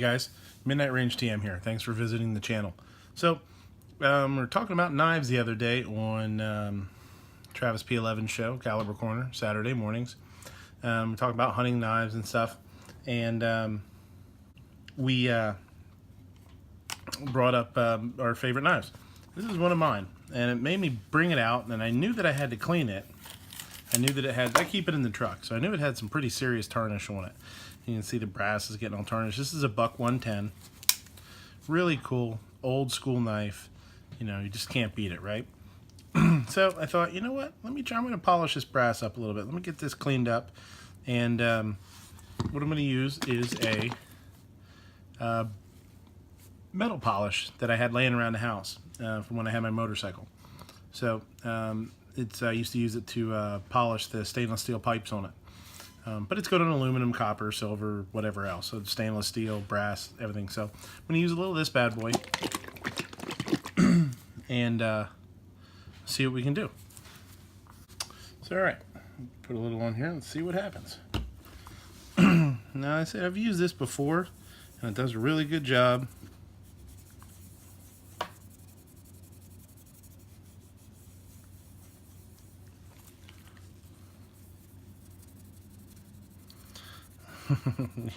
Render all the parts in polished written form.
guys, Midnight Range TM here. Thanks for visiting the channel. So, we were talking about knives the other day on Travis P11 show, Caliber Corner, Saturday mornings. We talked about hunting knives and stuff, and we brought up our favorite knives. This is one of mine, and it made me bring it out, and I knew that I had to clean it. I knew that it had, I keep it in the truck, so I knew it had some pretty serious tarnish on it. You can see the brass is getting all tarnished. This is a buck 110. Really cool, old school knife. You know, you just can't beat it, right? So I thought, you know what? I'm going to polish this brass up a little bit. Let me get this cleaned up. And what I'm going to use is a metal polish that I had laying around the house from when I had my motorcycle. So I used to use it to polish the stainless steel pipes on it. But it's good on aluminum, copper, silver, whatever else. So stainless steel, brass, everything. So I'm going to use a little of this bad boy and see what we can do. So, all right, put a little on here and see what happens. Now, I said I've used this before, and it does a really good job.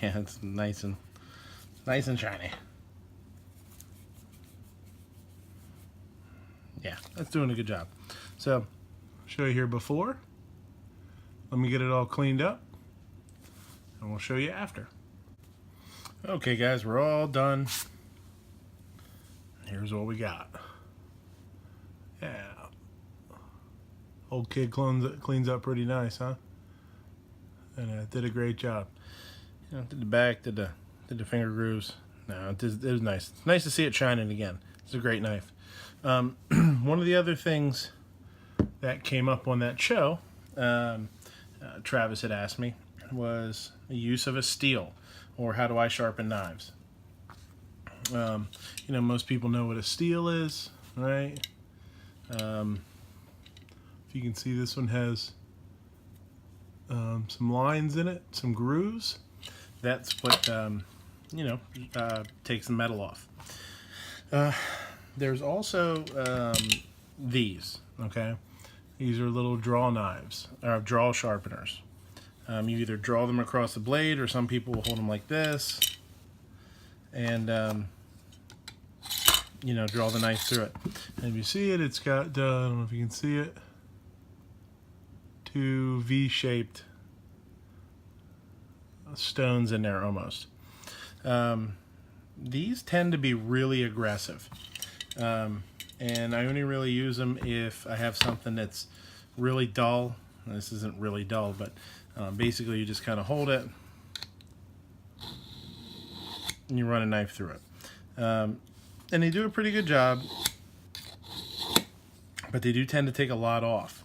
Yeah, it's nice and shiny. Yeah, that's doing a good job. So, I'll show you here before. Let me get it all cleaned up, and we'll show you after. Okay, guys, we're all done. Here's what we got. Yeah, old kid cleans up pretty nice, huh? And did a great job. You know, did the back, did the finger grooves. No, it was nice. It's nice to see it shining again. It's a great knife. One of the other things that came up on that show, Travis had asked me, was the use of a steel, or how do I sharpen knives. You know, most people know what a steel is, right? If you can see, this one has some lines in it, some grooves. That's what you know, takes the metal off. There's also these. Okay, these are little draw knives, or draw sharpeners. You either draw them across the blade, or some people will hold them like this, and you know, draw the knife through it. And if you see it, it's got I don't know if you can see it, two V-shaped stones in there almost. These tend to be really aggressive, and I only really use them if I have something that's really dull. This isn't really dull, but basically you just kind of hold it and you run a knife through it, and they do a pretty good job, but they do tend to take a lot off.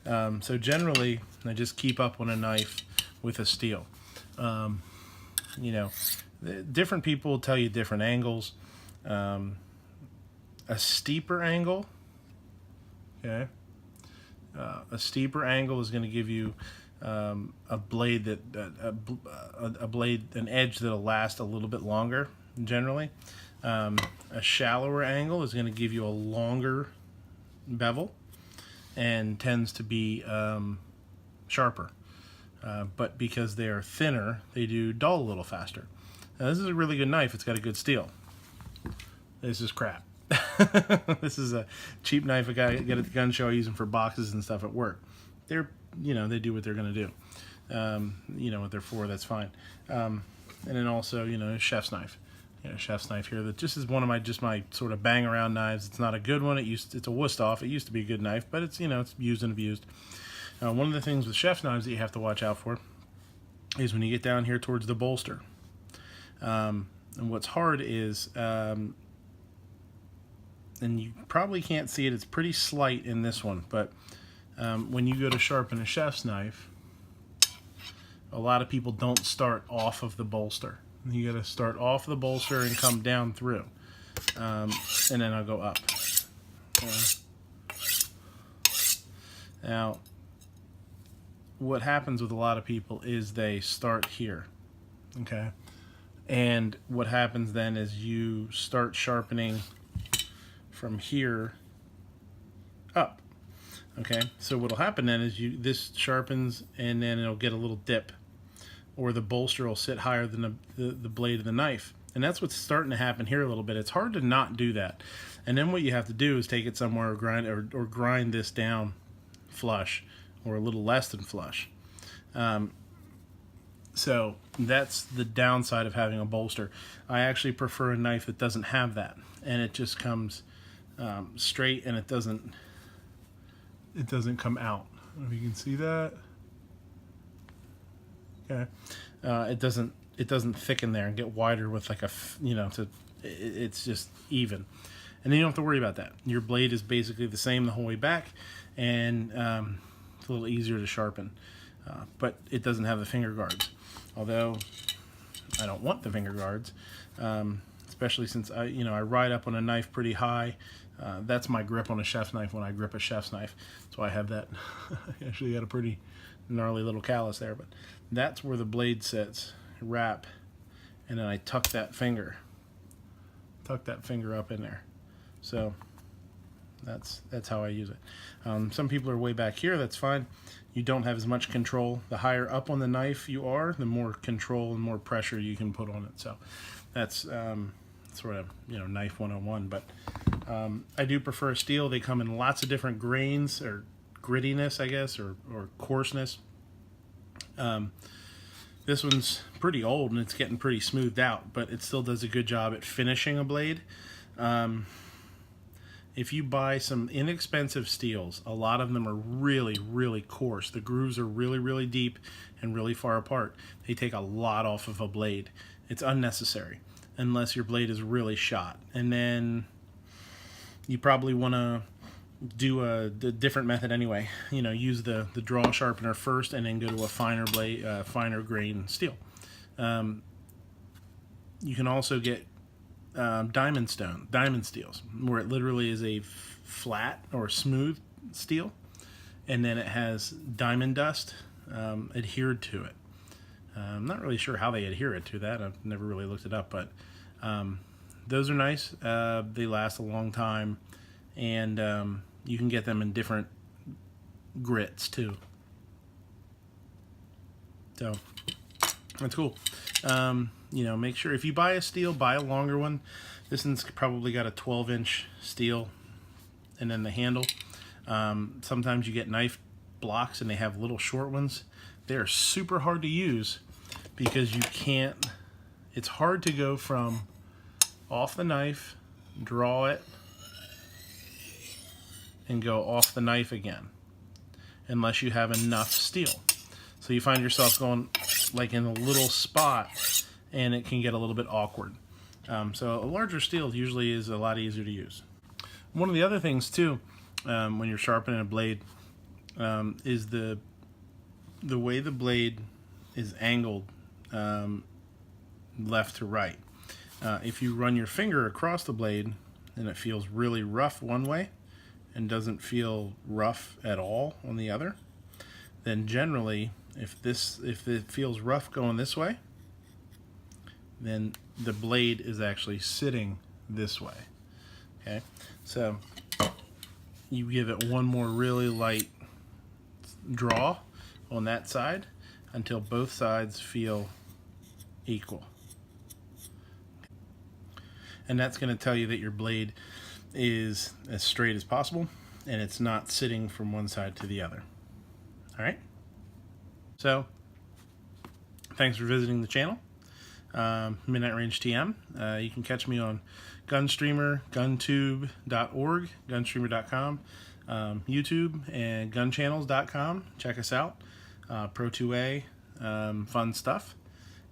So generally I just keep up on a knife with a steel. You know, different people will tell you different angles. A steeper angle, okay, a steeper angle is going to give you a blade an edge that'll last a little bit longer generally. A shallower angle is going to give you a longer bevel and tends to be sharper. But because they are thinner, they do dull a little faster. Now, this is a really good knife. It's got a good steel. This is crap. This is a cheap knife I got at the gun show. I use them for boxes and stuff at work. They're, you know, they do what they're going to do. You know what they're for. That's fine. And then also, you know, a chef's knife. You know, chef's knife here. That just is one of my sort of bang around knives. It's not a good one. It's a Wusthof. It used to be a good knife, but it's, you know, it's used and abused. One of the things with chef's knives that you have to watch out for is when you get down here towards the bolster. And what's hard is, and you probably can't see it, it's pretty slight in this one, but when you go to sharpen a chef's knife, a lot of people don't start off of the bolster. You got to start off the bolster and come down through, and then I'll go up. Now, what happens with a lot of people is they start here, okay? And what happens then is you start sharpening from here up. Okay, so what'll happen then is this sharpens, and then it'll get a little dip, or the bolster will sit higher than the blade of the knife. And that's what's starting to happen here a little bit. It's hard to not do that. And then what you have to do is take it somewhere, or grind this down flush, or a little less than flush. So that's the downside of having a bolster. I actually prefer a knife that doesn't have that, and it just comes straight, and it doesn't come out. I don't know if you can see that. Okay, it doesn't thicken there and get wider with like it's just even, and then you don't have to worry about that. Your blade is basically the same the whole way back, and it's a little easier to sharpen, but it doesn't have the finger guards. Although I don't want the finger guards, especially since I ride up on a knife pretty high. That's my grip on a chef's knife when I grip a chef's knife. So I have that. I actually got a pretty gnarly little callus there, but that's where the blade sits. Wrap, and then I tuck that finger up in there. So that's how I use it. Some people are way back here. That's fine. You don't have as much control. The higher up on the knife you are, the more control and more pressure you can put on it. So that's sort of knife 101. But I do prefer steel. They come in lots of different grains, or grittiness, I guess, or coarseness. This one's pretty old and it's getting pretty smoothed out, but it still does a good job at finishing a blade. If you buy some inexpensive steels, a lot of them are really, really coarse. The grooves are really, really deep and really far apart. They take a lot off of a blade. It's unnecessary unless your blade is really shot. And then you probably want to do a different method anyway. Use the draw sharpener first, and then go to a finer blade, finer grain steel. You can also get diamond steels, where it literally is a flat or smooth steel, and then it has diamond dust adhered to it. I'm not really sure how they adhere it to that. I've never really looked it up, but those are nice. They last a long time, and you can get them in different grits too. So that's cool. Make sure if you buy a steel, buy a longer one. This one's probably got a 12-inch steel, and then the handle. Sometimes you get knife blocks and they have little short ones. They're super hard to use because you can't. It's hard to go from off the knife, draw it, and go off the knife again, unless you have enough steel. So you find yourself going like in a little spot, and it can get a little bit awkward. So a larger steel usually is a lot easier to use. One of the other things too, when you're sharpening a blade, is the way the blade is angled left to right. If you run your finger across the blade and it feels really rough one way and doesn't feel rough at all on the other, then generally if it feels rough going this way, then the blade is actually sitting this way. Okay, so you give it one more really light draw on that side until both sides feel equal. And that's going to tell you that your blade is as straight as possible and it's not sitting from one side to the other. All right? So, thanks for visiting the channel. Midnight Range TM. You can catch me on Gunstreamer, guntube.org, gunstreamer.com, YouTube, and gunchannels.com. Check us out. Pro2A, fun stuff.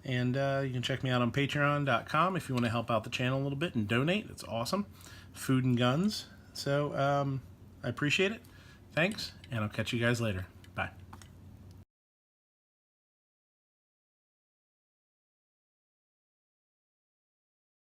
And you can check me out on patreon.com if you want to help out the channel a little bit and donate. It's awesome. Food and guns. So I appreciate it. Thanks, and I'll catch you guys later.